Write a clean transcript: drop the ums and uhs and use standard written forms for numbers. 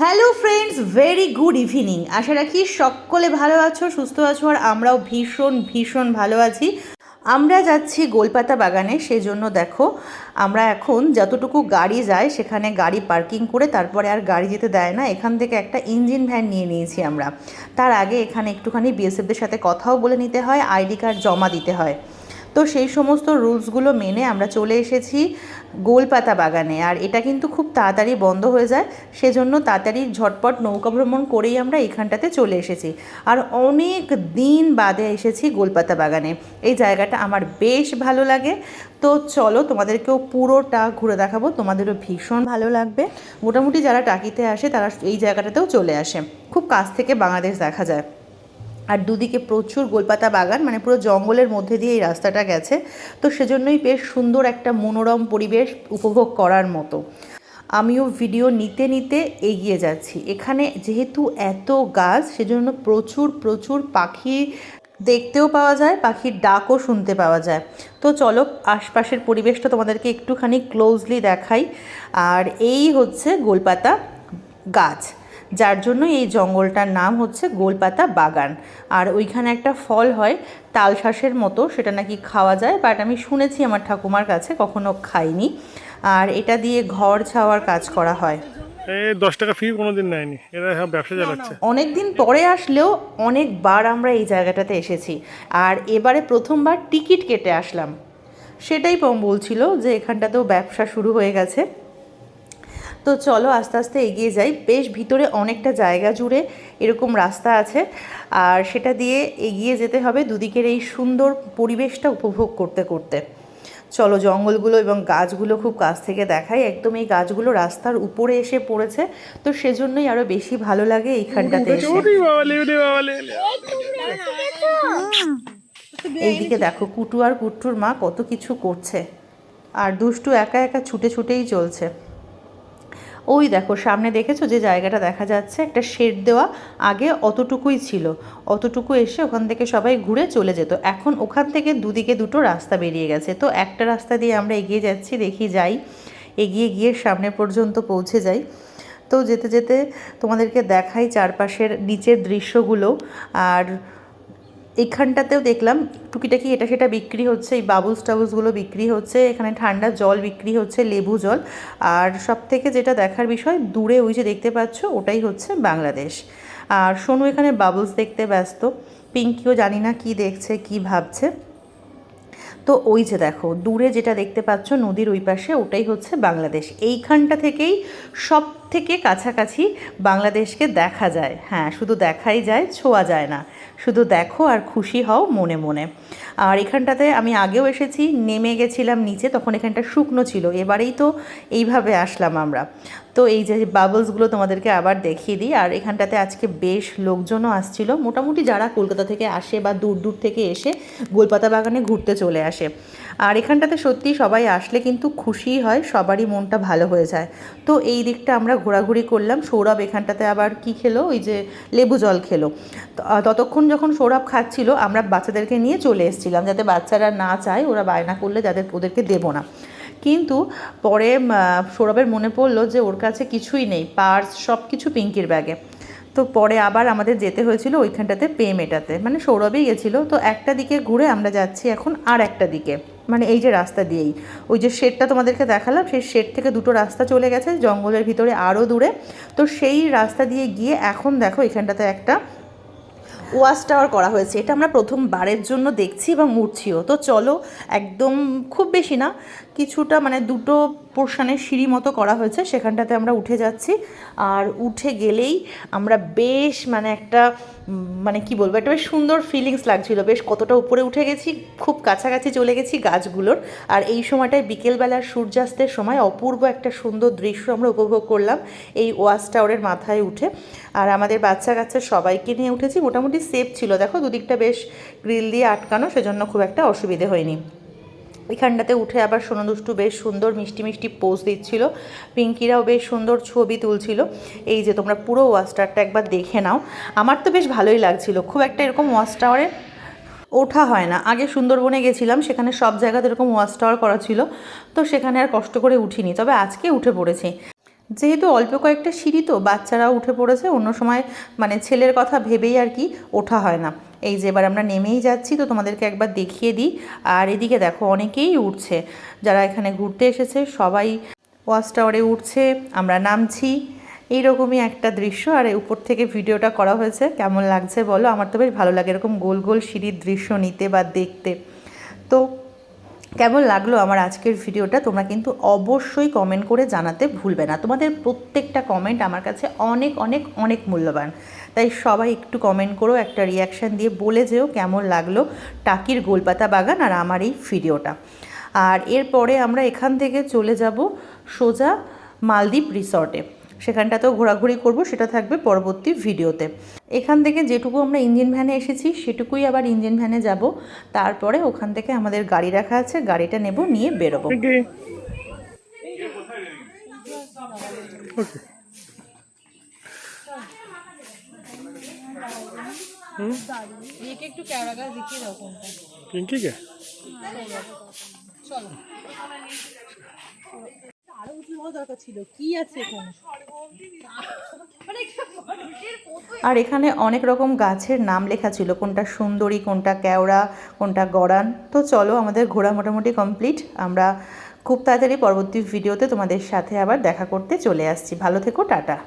Hello friends, very good evening. আশা রাখি সকলে ভালো আছো, সুস্থ আছো, আর আমরাও ভীষণ ভীষণ ভালো আছি। আমরা যাচ্ছি গোলপাতা বাগানে, সেজন্য দেখো আমরা এখন যতটুকু গাড়ি যায় সেখানে গাড়ি পার্কিং করে তারপরে আর গাড়ি যেতে দেয় না, এখান থেকে একটা ইঞ্জিন ভ্যান নিয়ে নিয়েছি আমরা। তার আগে এখানে একটুখানি বিএসএফদের সাথে কথাও বলে নিতে হয়, আইডি কার্ড জমা দিতে হয়। তো সেই সমস্ত রুলসগুলো মেনে আমরা চলে এসেছি গোলপাতা বাগানে। আর এটা কিন্তু খুব তাড়াতাড়ি বন্ধ হয়ে যায়, সেজন্য তাড়াতাড়ি ঝটপট নৌকা ভ্রমণ করেই আমরা এখানটাতে চলে এসেছি। আর অনেক দিন বাদে এসেছি গোলপাতা বাগানে। এই জায়গাটা আমার বেশ ভালো লাগে। তো চলো তোমাদেরকেও পুরোটা ঘুরে দেখাবো, তোমাদেরও ভীষণ ভালো লাগবে। মোটামুটি যারা টাকিতে আসে তারা এই জায়গাটাতেও চলে আসে, খুব কাছ থেকে বাংলাদেশ দেখা যায়। আর দুদিকে প্রচুর গোলপাতা বাগান, মানে পুরো জঙ্গলের মধ্যে দিয়ে এই রাস্তাটা গেছে। তো সেজন্যই বেশ সুন্দর একটা মনোরম পরিবেশ উপভোগ করার মতো। আমিও ভিডিও নিতে নিতে এগিয়ে যাচ্ছি। এখানে যেহেতু এত গাছ, সেজন্য প্রচুর প্রচুর পাখি দেখতেও পাওয়া যায়, পাখির ডাকও শুনতে পাওয়া যায়। তো চলো আশপাশের পরিবেশটা তোমাদেরকে একটুখানি ক্লোজলি দেখাই। আর এই হচ্ছে গোলপাতা গাছ, যার জন্য এই জঙ্গলটার নাম হচ্ছে গোলপাতা বাগান। আর ওইখানে একটা ফল হয় তালশাঁসের মতো, সেটা নাকি খাওয়া যায়, বাট আমি শুনেছি আমার ঠাকুমার কাছে, কখনো খাইনি। আর এটা দিয়ে ঘর ছাওয়ার কাজ করা হয়। 10 টাকা ফি কোনোদিন নেয়নি, এরা সব ব্যবসা চালাচ্ছে। অনেক দিন পরে আসলেও অনেকবার আমরা এই জায়গাটাতে এসেছি, আর এবারে প্রথমবার টিকিট কেটে আসলাম। সেটাই বলছিল যে এখানটাতেও ব্যবসা শুরু হয়ে গেছে। তো চলো আস্তে আস্তে এগিয়ে যাই। বেশ ভিতরে অনেকটা জায়গা জুড়ে এরকম রাস্তা আছে, আর সেটা দিয়ে এগিয়ে যেতে হবে দুদিকের এই সুন্দর পরিবেশটা উপভোগ করতে করতে। চলো জঙ্গলগুলো এবং গাছগুলো খুব কাছ থেকে দেখাই। একদম এই গাছগুলো রাস্তার উপরে এসে পড়েছে, তো সেজন্যই আরও বেশি ভালো লাগে এইখানটাতে এসে। এইদিকে দেখো কুটু আর কুট্টুর মা কত কিছু করছে, আর দুষ্টু একা একা ছুটে ছুটেই চলছে। ওই দেখো সামনে দেখেছো যে জায়গাটা দেখা যাচ্ছে, একটা শেড দেওয়া, আগে অতটুকুই ছিল। অতটুকু এসে ওখান থেকে সবাই ঘুরে চলে যেত। এখন ওখান থেকে দুদিকে দুটো রাস্তা বেরিয়ে গেছে। তো একটা রাস্তা দিয়ে আমরা এগিয়ে যাচ্ছি, দেখি যাই, এগিয়ে গিয়ে সামনে পর্যন্ত পৌঁছে যাই। তো যেতে যেতে তোমাদেরকে দেখাই চারপাশের নিচের দৃশ্যগুলো। আর এইখানটাতেও দেখলাম টুকিটাকি এটা সেটা বিক্রি হচ্ছে, এই বাবুলস টাবুলসগুলো বিক্রি হচ্ছে, এখানে ঠান্ডা জল বিক্রি হচ্ছে, লেবু জল। আর সব থেকে যেটা দেখার বিষয়, দূরে ওই যে দেখতে পাচ্ছ ওটাই হচ্ছে বাংলাদেশ। আর সোনু এখানে বাবুলস দেখতে ব্যস্ত, পিঙ্কিও জানি না কি দেখছে কি ভাবছে। তো ওই যে দেখো দূরে যেটা দেখতে পাচ্ছ নদীর ওই পাশে, ওটাই হচ্ছে বাংলাদেশ। এইখানটা থেকেই সব থেকে কাছাকাছি বাংলাদেশকে দেখা যায়। হ্যাঁ, শুধু দেখাই যায়, ছোঁয়া যায় না। শুধু দেখো আর খুশি হও মনে মনে। আর এখানটাতে আমি আগেও এসেছি, নেমে গেছিলাম নিচে, তখন এখানটা শুকনো ছিল। এবারেই তো এইভাবে আসলাম আমরা। তো এই যে বাবলসগুলো তোমাদেরকে আবার দেখিয়ে দিই। আর এখানটাতে আজকে বেশ লোকজনও আসছিল, মোটামুটি যারা কলকাতা থেকে আসে বা দূর দূর থেকে এসে গোলপাতা বাগানে ঘুরতে চলে আসে। আর এখানটাতে সত্যি সবাই আসলে কিন্তু খুশিই হয়, সবারই মনটা ভালো হয়ে যায়। তো এই দিকটা আমরা ঘোরাঘুরি করলাম। সৌরভ এখানটাতে আবার কি খেলো, ওই যে লেবু জল খেলো। ততক্ষণ যখন সৌরভ খাচ্ছিল আমরা বাচ্চাদেরকে নিয়ে চলে এসেছিলাম, যাতে বাচ্চারা না চায়, ওরা বায়না করলে ওদেরকে দেবো না। কিন্তু পরে সৌরভের মনে পড়লো যে ওর কাছে কিছুই নেই, পার্স সব কিছু পিঙ্কির ব্যাগে। তো পরে আবার আমাদের যেতে হয়েছিল ওইখানটাতে পে মেটাতে, মানে সৌরভই গেছিলো। তো একটা দিকে ঘুরে আমরা যাচ্ছি এখন আর একটা দিকে, মানে এই যে রাস্তা দিয়েই, ওই যে শেডটা তোমাদেরকে দেখালাম, সেই শেড থেকে দুটো রাস্তা চলে গেছে জঙ্গলের ভিতরে আরও দূরে। তো সেই রাস্তা দিয়ে গিয়ে এখন দেখো এখানটাতে একটা ওয়াচ টাওয়ার করা হয়েছে। এটা আমরা প্রথমবারের জন্য দেখছি এবং উঠছিও। তো চলো, একদম খুব বেশি না, কিছুটা মানে দুটো পোর্শনের সিঁড়ি মতো করা হয়েছে, সেখানটাতে আমরা উঠে যাচ্ছি। আর উঠে গেলেই আমরা বেশ মানে একটা মানে কি বলবো, একটা বেশ সুন্দর ফিলিংস লাগছিল। বেশ কতটা উপরে উঠে গেছি, খুব কাছাকাছি চলে গেছি গাছগুলোর। আর এই সময়টায় বিকেলবেলার সূর্যাস্তের সময় অপূর্ব একটা সুন্দর দৃশ্য আমরা উপভোগ করলাম এই ওয়াচ টাওয়ারের মাথায় উঠে। আর আমাদের বাচ্চা কাচ্চা সবাইকে নিয়ে উঠেছি, মোটামুটি সেফ ছিল। দেখো দুদিকটা বেশ গ্রিল দিয়ে আটকানো, সেজন্য খুব একটা অসুবিধে হয়নি। এখানটাতে উঠে আবার সোনু দুষ্টু বেশ সুন্দর মিষ্টি মিষ্টি পোজ দিচ্ছিল, পিঙ্কিরাও বেশ সুন্দর ছবি তুলছিল। এই যে তোমরা পুরো ওয়াচ টাওয়ারটা একবার দেখে নাও। আমার তো বেশ ভালোই লাগছিল, খুব একটা এরকম ওয়াচ টাওয়ারে ওঠা হয় না। আগে সুন্দরবনে গেছিলাম, সেখানে সব জায়গাতে এরকম ওয়াচ টাওয়ার করা ছিল, তো সেখানে আর কষ্ট করে উঠিনি, তবে আজকে উঠে পড়েছি। যেহেতু অল্প কয়েকটা সিঁড়ি তো বাচ্চারাও উঠে পড়েছে, অন্য সময় মানে ছেলের কথা ভেবেই আর কি ওঠা হয় না। এই যে এবার আমরা নেমেই যাচ্ছি, তো তোমাদেরকে একবার দেখিয়ে দিই। আর এদিকে দেখো অনেকেই উঠছে, যারা এখানে ঘুরতে এসেছে সবাই ওয়াচ টাওয়ারে উঠছে, আমরা নামছি, এইরকমই একটা দৃশ্য। আর উপর থেকে ভিডিওটা করা হয়েছে, কেমন লাগছে বলো? আমার তো বেশ ভালো লাগে এরকম গোল গোল সিঁড়ির দৃশ্য নিতে বা দেখতে। তো কেমন লাগলো আমার আজকের ভিডিওটা তোমরা কিন্তু অবশ্যই কমেন্ট করে জানাতে ভুলবে না। তোমাদের প্রত্যেকটা কমেন্ট আমার কাছে অনেক অনেক অনেক মূল্যবান, তাই সবাই একটু কমেন্ট করো, একটা রিয়াকশান দিয়ে বলে যেও কেমন লাগলো টাকির গোলপাতা বাগান আর আমার এই ভিডিওটা। আর এরপরে আমরা এখান থেকে চলে যাব সোজা মালদ্বীপ রিসর্টে, সেখানটাতেও ঘোরাঘুরি করব, সেটা থাকবে পরবর্তী ভিডিওতে। এখান থেকে যেটুকু আমরা ইঞ্জিন ভ্যানে এসেছি সেটুকুই আবার ইঞ্জিন ভ্যানে যাব, তারপরে ওখান থেকে আমাদের গাড়ি রাখা আছে, গাড়িটা নেব, নিয়ে বেরোবো। একটু ক্যামেরা গাছ দেখিয়ে দাও কোনটা। পিঙ্কি কে চলো আরো উঁচু হওয়া দরকার ছিল, কি আছে এখানে? আর এখানে অনেক রকম গাছের নাম লেখা ছিল, কোনটা সুন্দরী, কোনটা কেওড়া, কোনটা গড়ান। তো চলো আমাদের ঘোরা মোটামুটি কমপ্লিট, আমরা খুব তাড়াতাড়ি পরবর্তী ভিডিওতে তোমাদের সাথে আবার দেখা করতে চলে আসছি। ভালো থেকো, টাটা।